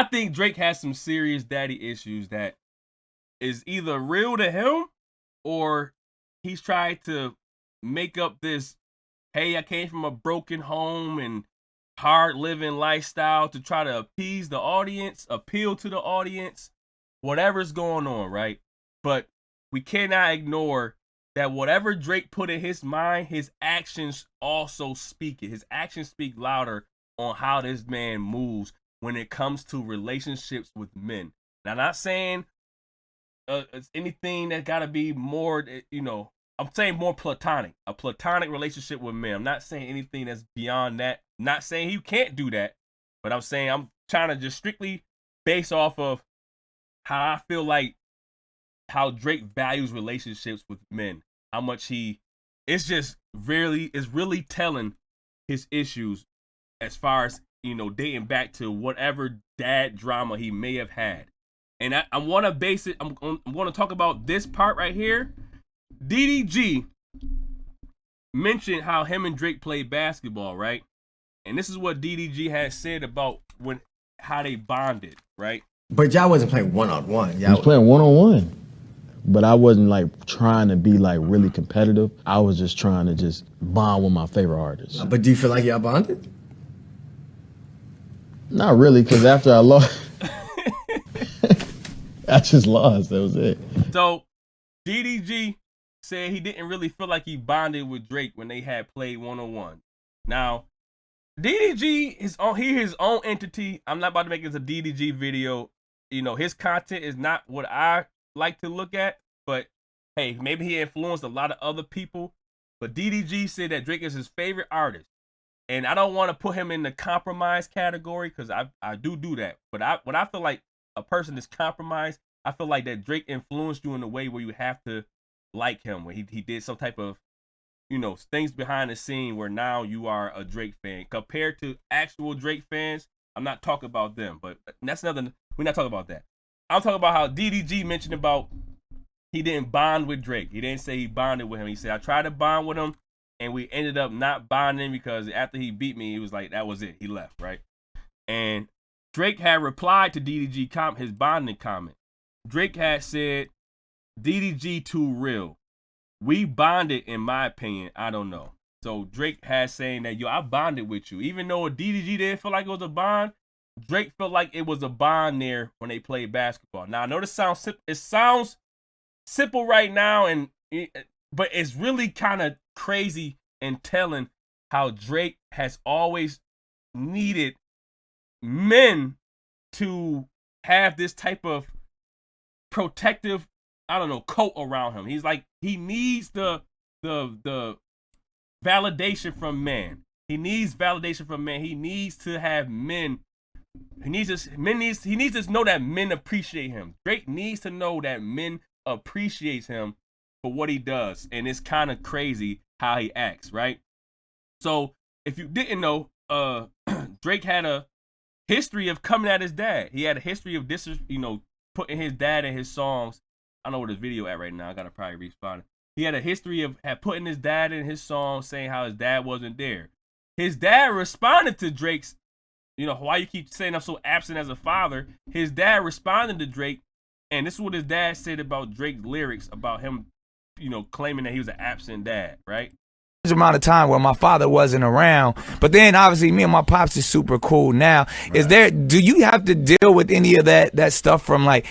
I think Drake has some serious daddy issues that is either real to him or he's tried to make up this, hey, I came from a broken home and hard living lifestyle to try to appease the audience, appeal to the audience, whatever's going on, right? But we cannot ignore that whatever Drake put in his mind, his actions also speak it. His actions speak louder on how this man moves when it comes to relationships with men. Now, I'm not saying it's anything that got to be more, I'm saying more platonic, a platonic relationship with men. I'm not saying anything that's beyond that. I'm not saying you can't do that, but I'm saying I'm trying to just strictly base off of how I feel like how Drake values relationships with men. How much it's just really telling his issues as far as, dating back to whatever dad drama he may have had. And I want to base it, I'm going to talk about this part right here. DDG mentioned how him and Drake played basketball, right? And this is what DDG had said about how they bonded, right? But y'all wasn't playing one-on-one. Y'all was playing one-on-one. But I wasn't like trying to be like really competitive. I was just trying to just bond with my favorite artists. But do you feel like y'all bonded? Not really, because after I lost, I just lost. That was it. So DDG said he didn't really feel like he bonded with Drake when they had played one-on-one. Now, DDG is his own entity. I'm not about to make this a DDG video. His content is not what I like to look at, but hey, maybe he influenced a lot of other people. But DDG said that Drake is his favorite artist. And I don't want to put him in the compromise category because I do that. But when I feel like a person is compromised, I feel like that Drake influenced you in a way where you have to like him, where he did some type of, things behind the scene where now you are a Drake fan. Compared to actual Drake fans, I'm not talking about them, but that's another, we're not talking about that. I'm talking about how DDG mentioned about he didn't bond with Drake. He didn't say he bonded with him. He said, I tried to bond with him, and we ended up not bonding because after he beat me, he was like, that was it. He left, right? And Drake had replied to DDG his bonding comment. Drake had said, DDG too real. We bonded, in my opinion. I don't know. So Drake had saying that, I bonded with you. Even though DDG didn't feel like it was a bond, Drake felt like it was a bond there when they played basketball. Now, I know this sounds simple right now, but it's really kind of crazy and telling how Drake has always needed men to have this type of protective, coat around him. He's like, he needs the validation from men. He needs validation from men. He needs to have men. He needs to know that men appreciate him. Drake needs to know that men appreciate him for what he does. And it's kind of crazy how he acts, right? So if you didn't know, Drake had a history of coming at his dad. He had a history of putting his dad in his songs. I don't know where this video at right now. I gotta probably respawn. He had a history of putting his dad in his songs, saying how his dad wasn't there. His dad responded to Drake's, why you keep saying I'm so absent as a father. His dad responded to Drake, and this is what his dad said about Drake's lyrics about him, claiming that he was an absent dad, right? Amount of time where my father wasn't around, but then obviously me and my pops is super cool now. Right. Do you have to deal with any of that stuff from like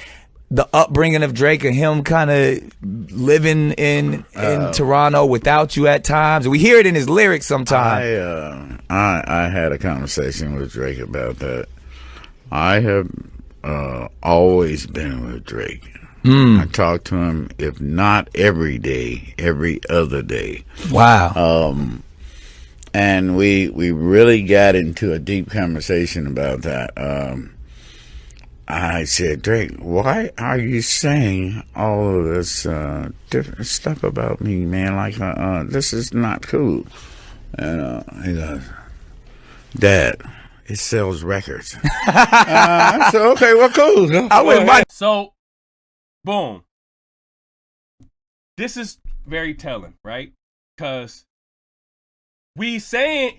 the upbringing of Drake and him kind of living in Toronto without you at times? We hear it in his lyrics sometimes. I had a conversation with Drake about that. I have always been with Drake. I talk to him, if not every day, every other day. Wow. And we really got into a deep conversation about that. I said, Drake, why are you saying all of this different stuff about me, man? Like, this is not cool. And he goes, Dad, it sells records. I said, okay, well, cool. So, boom. This is very telling, right? Because he's saying,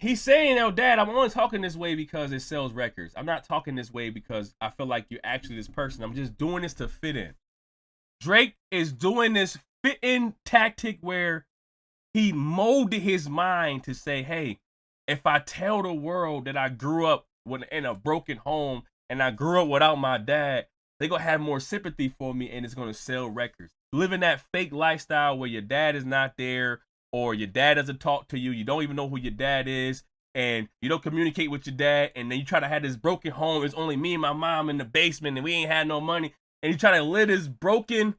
"Oh, Dad, I'm only talking this way because it sells records. I'm not talking this way because I feel like you're actually this person. I'm just doing this to fit in." Drake is doing this fit-in tactic where he molded his mind to say, "Hey, if I tell the world that I grew up in a broken home and I grew up without my dad, they're gonna have more sympathy for me and it's gonna sell records." Living that fake lifestyle where your dad is not there or your dad doesn't talk to you, you don't even know who your dad is, and you don't communicate with your dad, and then you try to have this broken home. It's only me and my mom in the basement and we ain't had no money, and you try to live this broken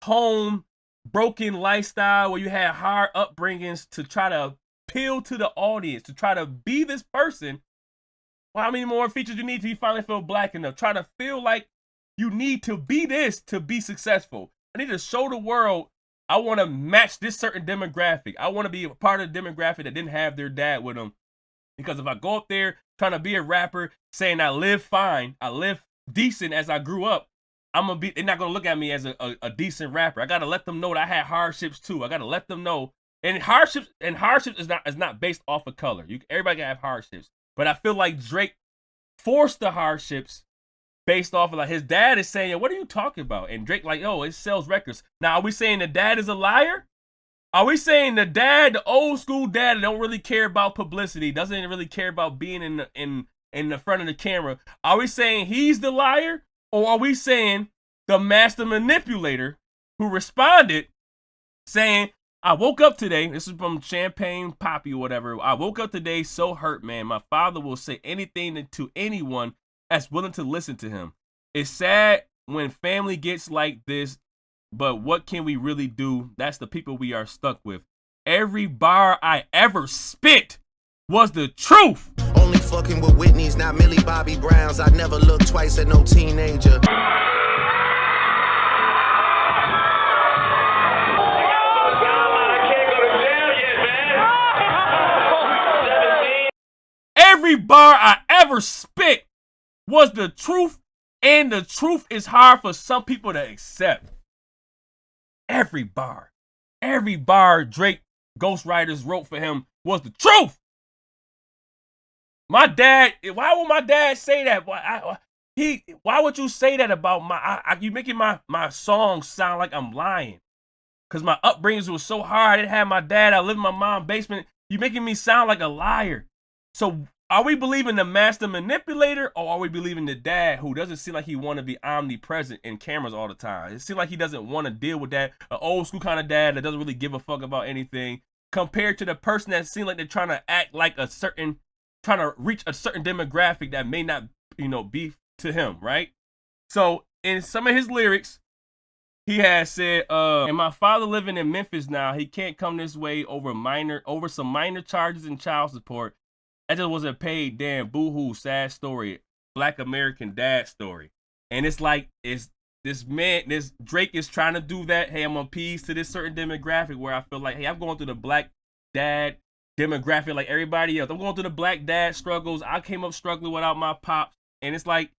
home, broken lifestyle where you had hard upbringings to try to appeal to the audience, to try to be this person. Well, how many more features you need till you finally feel black enough? Try to feel like you need to be this to be successful. I need to show the world I want to match this certain demographic. I want to be a part of the demographic that didn't have their dad with them. Because if I go up there trying to be a rapper saying I live fine, I live decent as I grew up, they're not gonna look at me as a decent rapper. I gotta let them know that I had hardships too. I gotta let them know. And hardships is not based off of color. Everybody can have hardships. But I feel like Drake forced the hardships based off of like his dad is saying, "What are you talking about?" And Drake like, "Oh, it sells records." Now, are we saying the dad is a liar? Are we saying the dad, the old school dad that don't really care about publicity, doesn't really care about being in the front of the camera? Are we saying he's the liar? Or are we saying the master manipulator who responded saying, "I woke up today," this is from Champagne Poppy or whatever, "I woke up today so hurt, man. My father will say anything to anyone that's willing to listen to him. It's sad when family gets like this, but what can we really do? That's the people we are stuck with. Every bar I ever spit was the truth." Only fucking with Whitney's, not Millie Bobby Browns. I never look twice at no teenager. Every bar I ever spit was the truth, and the truth is hard for some people to accept. Every bar Drake ghostwriters wrote for him was the truth. My dad, why would my dad say that? Why would you say that about you making my songs sound like I'm lying? Because my upbringing was so hard. I didn't have my dad. I lived in my mom's basement. You making me sound like a liar. So are we believing the master manipulator, or are we believing the dad who doesn't seem like he want to be omnipresent in cameras all the time? It seems like he doesn't want to deal with that. An old school kind of dad that doesn't really give a fuck about anything, compared to the person that seems like they're trying to act like trying to reach a certain demographic that may not, be to him, right? So in some of his lyrics, he has said, "And my father living in Memphis now, he can't come this way over some minor charges and child support. I just wasn't paid. Damn, boo-hoo, sad story. Black American dad story." And it's like, this Drake is trying to do that. Hey, I'm on appease to this certain demographic where I feel like, hey, I'm going through the black dad demographic like everybody else. I'm going through the black dad struggles. I came up struggling without my pops. And it's like,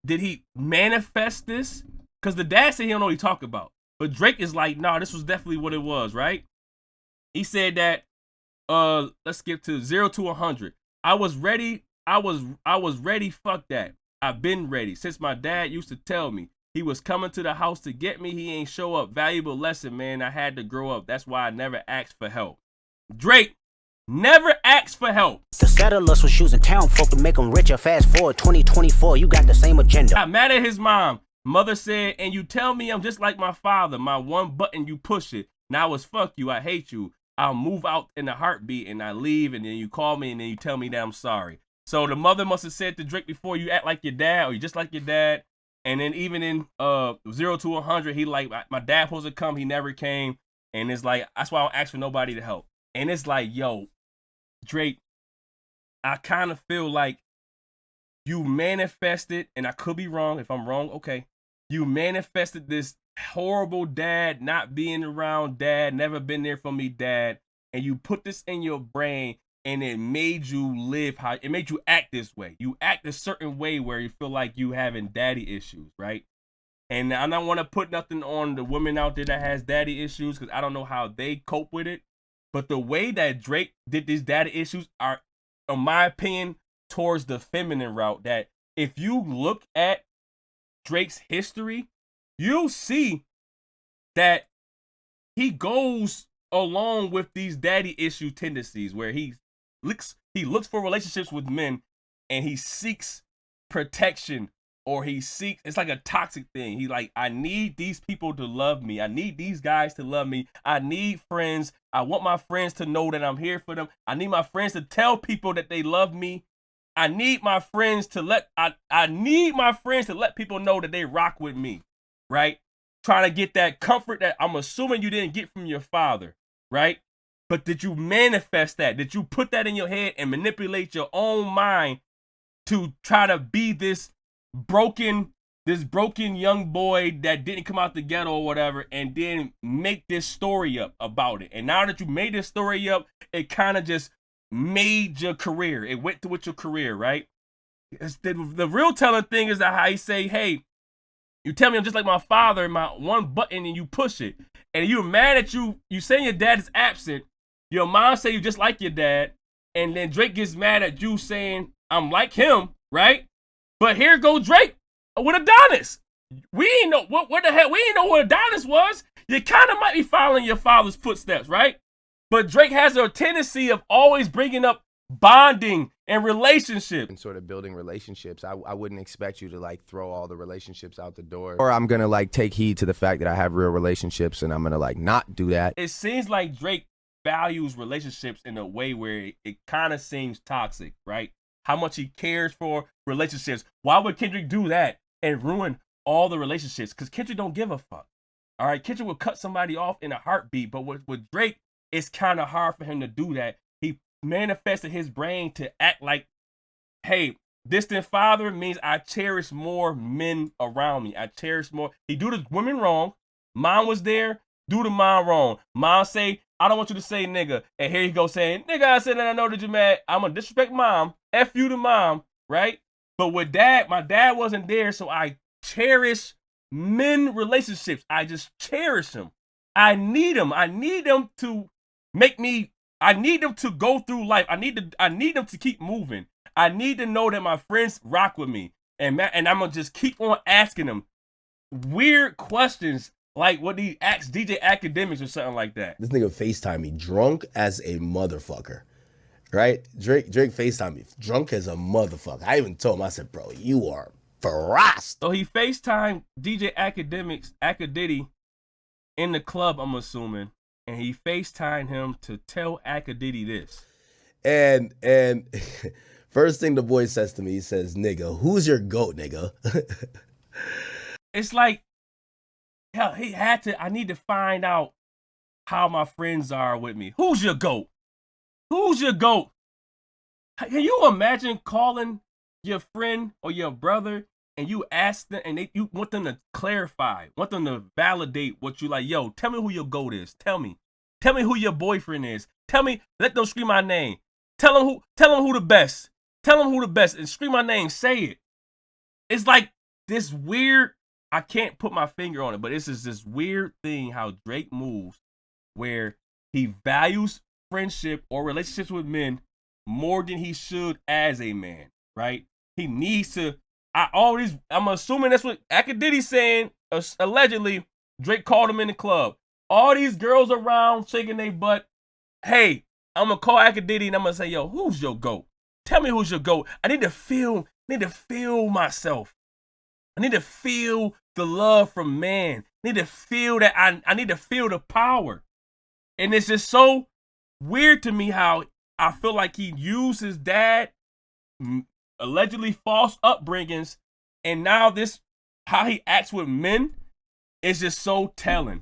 did he manifest this? Because the dad said he don't know what he talking about. But Drake is like, nah, this was definitely what it was, right? He said that, let's skip to 0 to 100. I was ready. I was ready. Fuck that. I've been ready. Since my dad used to tell me he was coming to the house to get me, he ain't show up. Valuable lesson, man. I had to grow up. That's why I never asked for help. Drake never asked for help. The settlers was using town folk to make them richer. Fast forward 2024, you got the same agenda. Got mad at his mom. Mother said, "And you tell me I'm just like my father. My one button, you push it. Now it's fuck you. I hate you. I'll move out in a heartbeat and I leave, and then you call me and then you tell me that I'm sorry." So the mother must have said to Drake before, "You act like your dad, or you just like your dad." And then even in 0 to 100, he like, my dad supposed to come, he never came. And it's like, that's why I don't ask for nobody to help. And it's like, yo, Drake, I kind of feel like you manifested, and I could be wrong. If I'm wrong, okay. You manifested this horrible dad, not being around dad, never been there for me dad, and you put this in your brain, and it made you it made you act this way. You act a certain way where you feel like you having daddy issues, right? And I don't want to put nothing on the women out there that has daddy issues, because I don't know how they cope with it. But the way that Drake did these daddy issues are, in my opinion, towards the feminine route. That if you look at Drake's history, you'll see that he goes along with these daddy issue tendencies where he looks for relationships with men and he seeks protection, or it's like a toxic thing. He like, I need these people to love me. I need these guys to love me. I need friends. I want my friends to know that I'm here for them. I need my friends to tell people that they love me. I need my friends to let people know that they rock with me, right? Trying to get that comfort that I'm assuming you didn't get from your father, right? But did you manifest that? Did you put that in your head and manipulate your own mind to try to be this broken young boy that didn't come out the ghetto or whatever, and then make this story up about it? And now that you made this story up, it kind of just made your career. It went to with your career, right? The real telling thing is that how he say, hey, you tell me I'm just like my father, my one button, and you push it. And you're mad at you saying your dad is absent. Your mom say you just like your dad. And then Drake gets mad at you saying, I'm like him, right? But here go Drake with Adonis. We ain't know what the hell, we ain't know what Adonis was. You kind of might be following your father's footsteps, right? But Drake has a tendency of always bringing up bonding and relationships. And sort of building relationships. I wouldn't expect you to like throw all the relationships out the door. Or I'm going to like take heed to the fact that I have real relationships and I'm going to like not do that. It seems like Drake values relationships in a way where it kind of seems toxic, right? How much he cares for relationships. Why would Kendrick do that and ruin all the relationships? Because Kendrick don't give a fuck. All right, Kendrick will cut somebody off in a heartbeat. But with Drake, it's kind of hard for him to do that. He manifested his brain to act like, hey, distant father means I cherish more men around me. I cherish more. He do the women wrong. Mom was there, do the mom wrong. Mom say, I don't want you to say nigga. And here you go saying, nigga, I said that I know that you're mad. I'm going to disrespect mom. F you to mom, right? But with dad, my dad wasn't there, so I cherish men relationships. I just cherish them. I need them. I need them to make me, I need them to go through life. I need them to keep moving. I need to know that my friends rock with me. And I'm going to just keep on asking them weird questions like what he asked DJ Academics or something like that. This nigga FaceTime me drunk as a motherfucker. Right? Drake FaceTime me drunk as a motherfucker. I even told him, I said, bro, you are ferocious. So he FaceTimed DJ Academics, Acadiddy, in the club, I'm assuming. And he FaceTimed him to tell Acadiddy this. And first thing the boy says to me, he says, nigga, who's your GOAT, nigga? It's like, hell, he had to, I need to find out how my friends are with me. Who's your GOAT? Who's your GOAT? Can you imagine calling your friend or your brother and you ask them and you want them to clarify, want them to validate what you like? Yo, tell me who your GOAT is. Tell me who your boyfriend is. Tell me, let them scream my name. Tell them who the best. Tell them who the best and scream my name. Say it. It's like this weird, I can't put my finger on it, but it's just this weird thing how Drake moves where he values friendship or relationships with men more than he should as a man, right? He needs to, I'm assuming that's what Acadiddy's saying, allegedly, Drake called him in the club. All these girls around shaking their butt. Hey, I'm going to call Acadiddy and I'm going to say, yo, who's your GOAT? Tell me who's your GOAT. I need to feel myself. I need to feel the love from man. I need to feel that, I need to feel the power. And it's just so weird to me how I feel like he used his dad allegedly false upbringings, and now this how he acts with men is just so telling.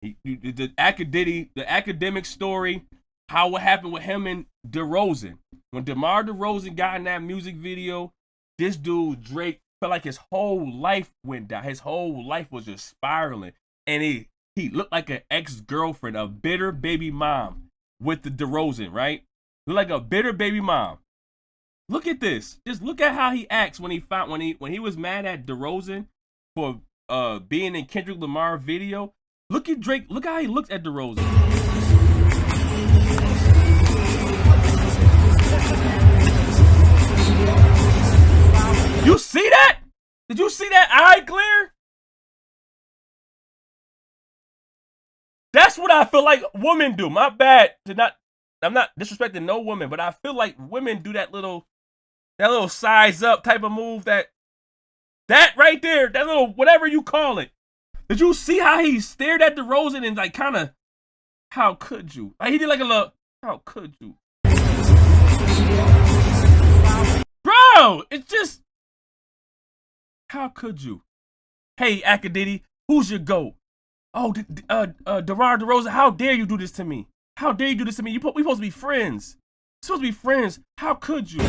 The academic story, how what happened with him and DeRozan. When DeMar DeRozan got in that music video, this dude Drake felt like his whole life went down. His whole life was just spiraling, and he looked like an ex-girlfriend, a bitter baby mom with the DeRozan, right? Looked like a bitter baby mom. Look at this. Just look at how he acts when he was mad at DeRozan for being in Kendrick Lamar video. Look at Drake. Look how he looks at DeRozan. You see that? Did you see that eye glare? That's what I feel like women do. My bad. I'm not disrespecting no woman, but I feel like women do that little size up type of move. That right there, that little whatever you call it. Did you see how he stared at DeRozan and like kind of, how could you? Like he did like a little, how could you? Bro, it's just, how could you? Hey, Akadidi, who's your GOAT? Oh, DeMar DeRozan, how dare you do this to me? How dare you do this to me? We supposed to be friends. We're supposed to be friends. How could you?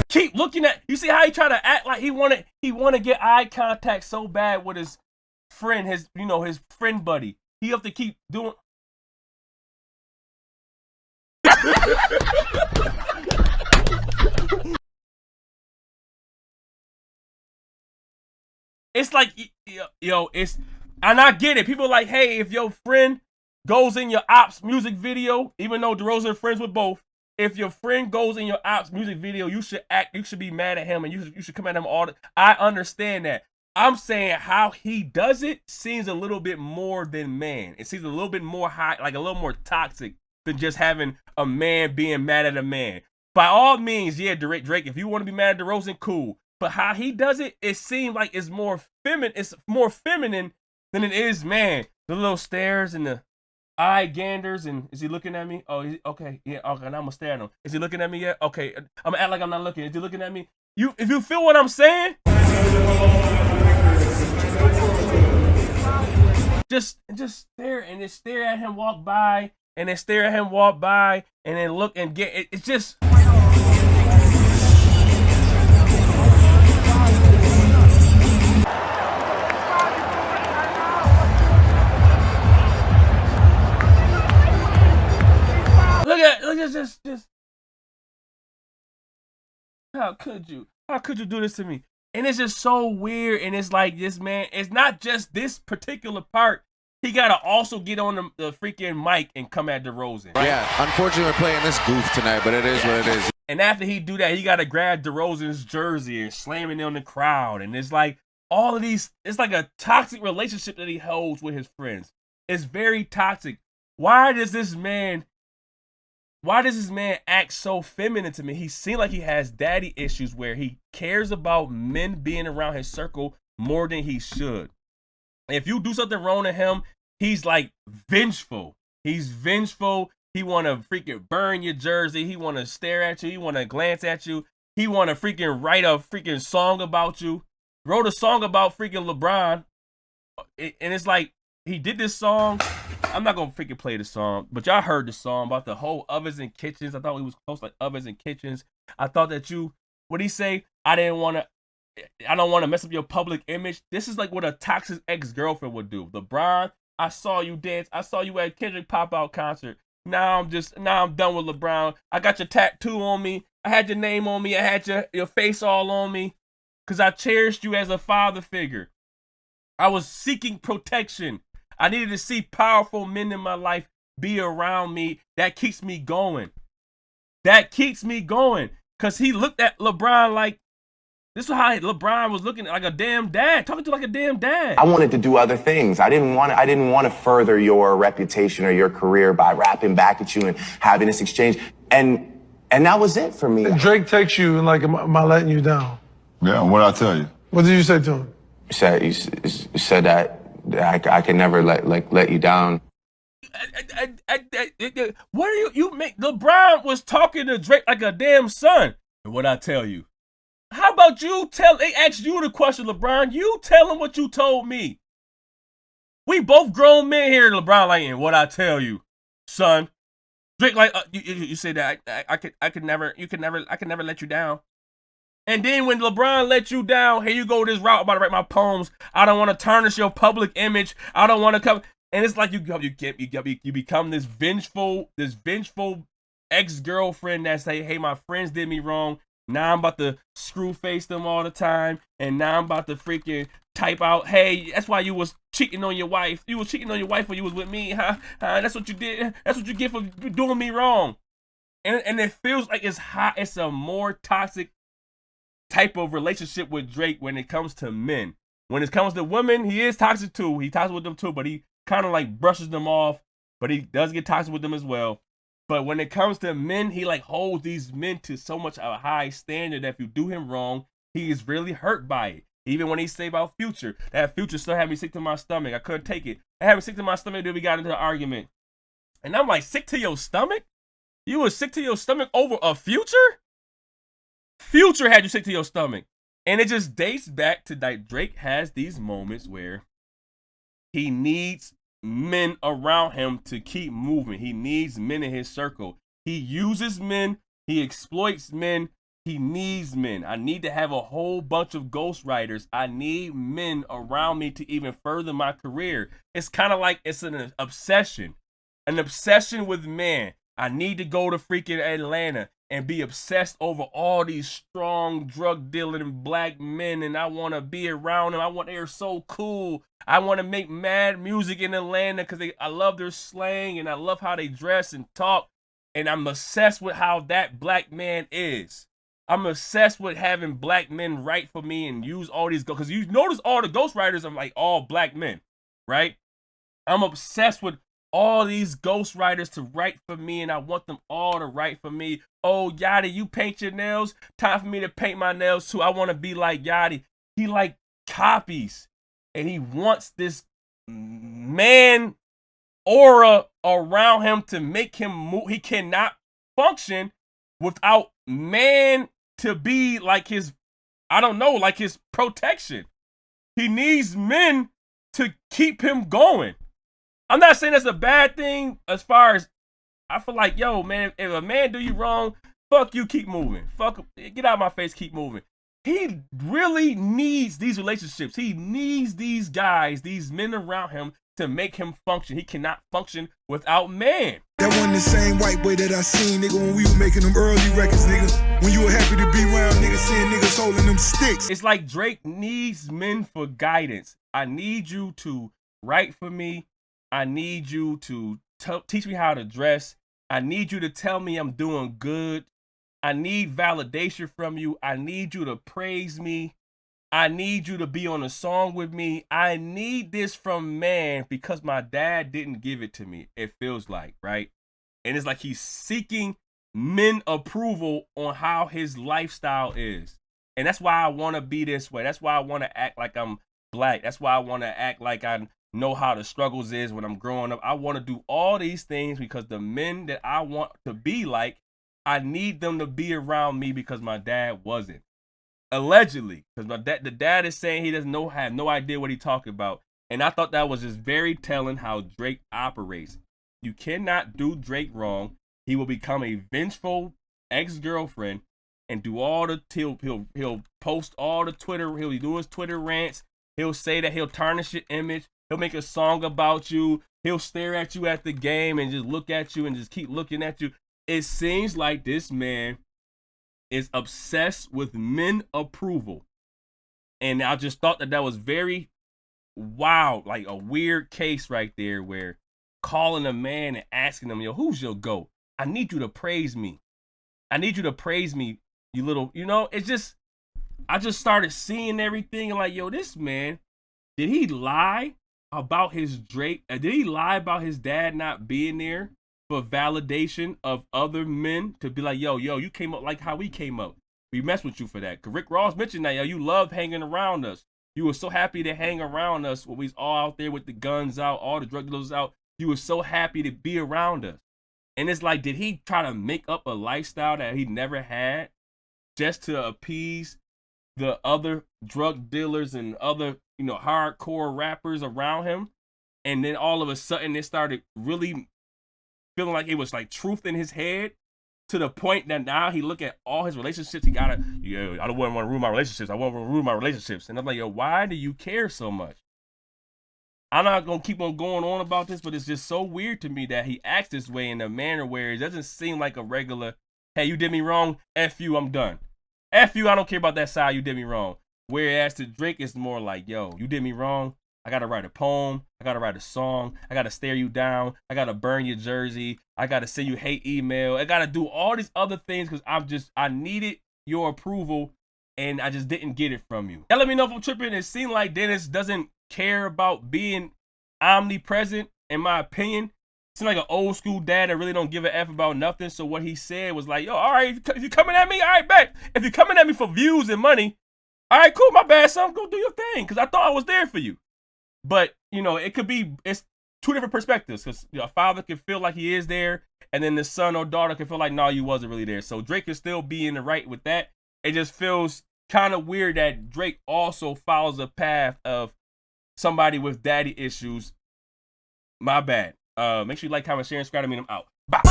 Keep looking at, you see how he try to act like he want to get eye contact so bad with his friend, his friend buddy. He have to keep doing. It's like, yo, and I get it. People are like, hey, if your friend goes in your ops music video, even though DeRozan friends with both, if your friend goes in your ops music video, you should be mad at him and you should come at him all I understand that. I'm saying how he does it seems a little bit more than man. It seems a little bit more high, like a little more toxic than just having a man being mad at a man. By all means, yeah, Drake, if you want to be mad at DeRozan, cool. But how he does it, it seems like it's more feminine. It's more feminine than it is man. The little stares and the eye ganders, and is he looking at me? Oh, okay, yeah, okay. And I'm gonna stare at him. Is he looking at me yet? Okay, I'm gonna act like I'm not looking. Is he looking at me? If you feel what I'm saying, just stare and just stare at him walk by, and then stare at him walk by, and then look and get it. It's just. Look at just. How could you? How could you do this to me? And it's just so weird. And it's like this man. It's not just this particular part. He gotta also get on the freaking mic and come at DeRozan. Right? Yeah. Unfortunately, we're playing this goof tonight, but it is what it is. And after he do that, he gotta grab DeRozan's jersey and slam it on the crowd. And it's like all of these. It's like a toxic relationship that he holds with his friends. It's very toxic. Why does this man act so feminine to me? He seems like he has daddy issues where he cares about men being around his circle more than he should. If you do something wrong to him, he's like vengeful. He's vengeful. He want to freaking burn your jersey. He want to stare at you. He want to glance at you. He want to freaking write a freaking song about you. Wrote a song about freaking LeBron. And it's like, he did this song. I'm not gonna freaking play the song, but y'all heard the song about the whole ovens and kitchens. I thought he was close like ovens and kitchens. I thought that what'd he say? I don't want to mess up your public image. This is like what a toxic ex-girlfriend would do. LeBron, I saw you dance. I saw you at Kendrick pop-out concert. Now I'm done with LeBron. I got your tattoo on me. I had your name on me. I had your face all on me. Cause I cherished you as a father figure. I was seeking protection. I needed to see powerful men in my life be around me. That keeps me going. Because he looked at LeBron like, this is how LeBron was looking like a damn dad, talking to like a damn dad. I wanted to do other things. I didn't want to further your reputation or your career by rapping back at you and having this exchange. And that was it for me. Drake takes you and like, am I letting you down? Yeah, what'd I tell you? What did you say to him? You said that I can never let you down. What do you make? LeBron was talking to Drake like a damn son. And what I tell you? How about they asked you the question, LeBron. You tell him what you told me. We both grown men here, LeBron, like, and what I tell you, son. Drake, like, you say that I could never let you down. And then when LeBron let you down, here you go this route, about to write my poems. I don't want to tarnish your public image. I don't want to come. And it's like you become this vengeful ex-girlfriend that say, hey, my friends did me wrong. Now I'm about to screw face them all the time. And now I'm about to freaking type out, hey, that's why you was cheating on your wife. You was cheating on your wife when you was with me, huh? That's what you did. That's what you get for doing me wrong. And it feels like it's hot. It's a more toxic type of relationship with Drake when it comes to men. When it comes to women, he is toxic too. He toxic with them too, but he kind of like brushes them off. But he does get toxic with them as well. But when it comes to men, he like holds these men to so much a high standard that if you do him wrong, he is really hurt by it. Even when he say about Future, that Future still had me sick to my stomach. I couldn't take it. I had me sick to my stomach until we got into an argument. And I'm like, sick to your stomach? You was sick to your stomach over a Future? Future had you sick to your stomach. And it just dates back to like Drake has these moments where he needs men around him to keep moving. He needs men in his circle. He uses men. He exploits men. He needs men. I need to have a whole bunch of ghostwriters. I need men around me to even further my career. It's kind of like it's an obsession with men. I need to go to freaking Atlanta and be obsessed over all these strong drug dealing black men, and I want to be around them. They're so cool. I want to make mad music in Atlanta because I love their slang and I love how they dress and talk, and I'm obsessed with how that black man is. I'm obsessed with having black men write for me and use all these, because you notice all the ghostwriters are like all black men, right? I'm obsessed with all these ghostwriters to write for me, and I want them all to write for me. Oh, Yachty, you paint your nails? Time for me to paint my nails too. I want to be like Yachty. He like copies, and he wants this man aura around him to make him move. He cannot function without man to be like his, I don't know, like his protection. He needs men to keep him going. I'm not saying that's a bad thing as far as, I feel like, yo, man, if a man do you wrong, fuck you, keep moving. Fuck, get out of my face, keep moving. He really needs these relationships. He needs these guys, these men around him to make him function. He cannot function without man. That wasn't the same white boy that I seen, nigga, when we were making them early records, nigga. When you were happy to be around, nigga, seeing niggas holding them sticks. It's like Drake needs men for guidance. I need you to write for me. I need you to teach me how to dress. I need you to tell me I'm doing good. I need validation from you. I need you to praise me. I need you to be on a song with me. I need this from man because my dad didn't give it to me, it feels like, right? And it's like he's seeking men approval on how his lifestyle is. And that's why I want to be this way. That's why I want to act like I'm black. That's why I want to act like I know how the struggles is when I'm growing up. I want to do all these things because the men that I want to be like, I need them to be around me because my dad wasn't. Allegedly, because the dad is saying he doesn't have no idea what he's talking about. And I thought that was just very telling how Drake operates. You cannot do Drake wrong. He will become a vengeful ex-girlfriend and do all the he'll post all the Twitter, he'll do his Twitter rants. He'll say that he'll tarnish your image. He'll make a song about you. He'll stare at you at the game and just look at you and just keep looking at you. It seems like this man is obsessed with men approval. And I just thought that was very wild, like a weird case right there where calling a man and asking him, yo, who's your GOAT? I need you to praise me. I need you to praise me, you little, it's just, I just started seeing everything and like, yo, this man, did he lie about his Drake? Did he lie about his dad not being there for validation of other men to be like, yo, you came up like how we came up. We messed with you for that. Cause Rick Ross mentioned that, yo, you loved hanging around us. You were so happy to hang around us when we was all out there with the guns out, all the drug dealers out. You were so happy to be around us. And it's like, did he try to make up a lifestyle that he never had just to appease the other drug dealers and other, hardcore rappers around him? And then all of a sudden it started really feeling like it was like truth in his head to the point that now he look at all his relationships. He gotta, I don't want to ruin my relationships. I want to ruin my relationships. And I'm like, yo, why do you care so much? I'm not going to keep on going on about this, but it's just so weird to me that he acts this way in a manner where it doesn't seem like a regular, hey, you did me wrong. F you, I'm done. F you, I don't care about that side. You did me wrong. Whereas to Drake, it's more like, yo, you did me wrong. I gotta write a poem. I gotta write a song. I gotta stare you down. I gotta burn your jersey. I gotta send you hate email. I gotta do all these other things because I needed your approval and I just didn't get it from you. Now let me know if I'm tripping. It seemed like Dennis doesn't care about being omnipresent, in my opinion. Seems like an old school dad that really don't give a F about nothing. So what he said was like, yo, all right, if you're coming at me, all right, bet. If you're coming at me for views and money, all right, cool, my bad, son, go do your thing. Because I thought I was there for you. But, you know, it's two different perspectives. Because a father can feel like he is there. And then the son or daughter can feel like, no, you wasn't really there. So Drake can still be in the right with that. It just feels kind of weird that Drake also follows a path of somebody with daddy issues. My bad. Make sure you like, comment, share, and subscribe to me. I'm out. Bye.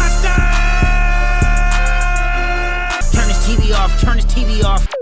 Turn this TV off. Turn this TV off.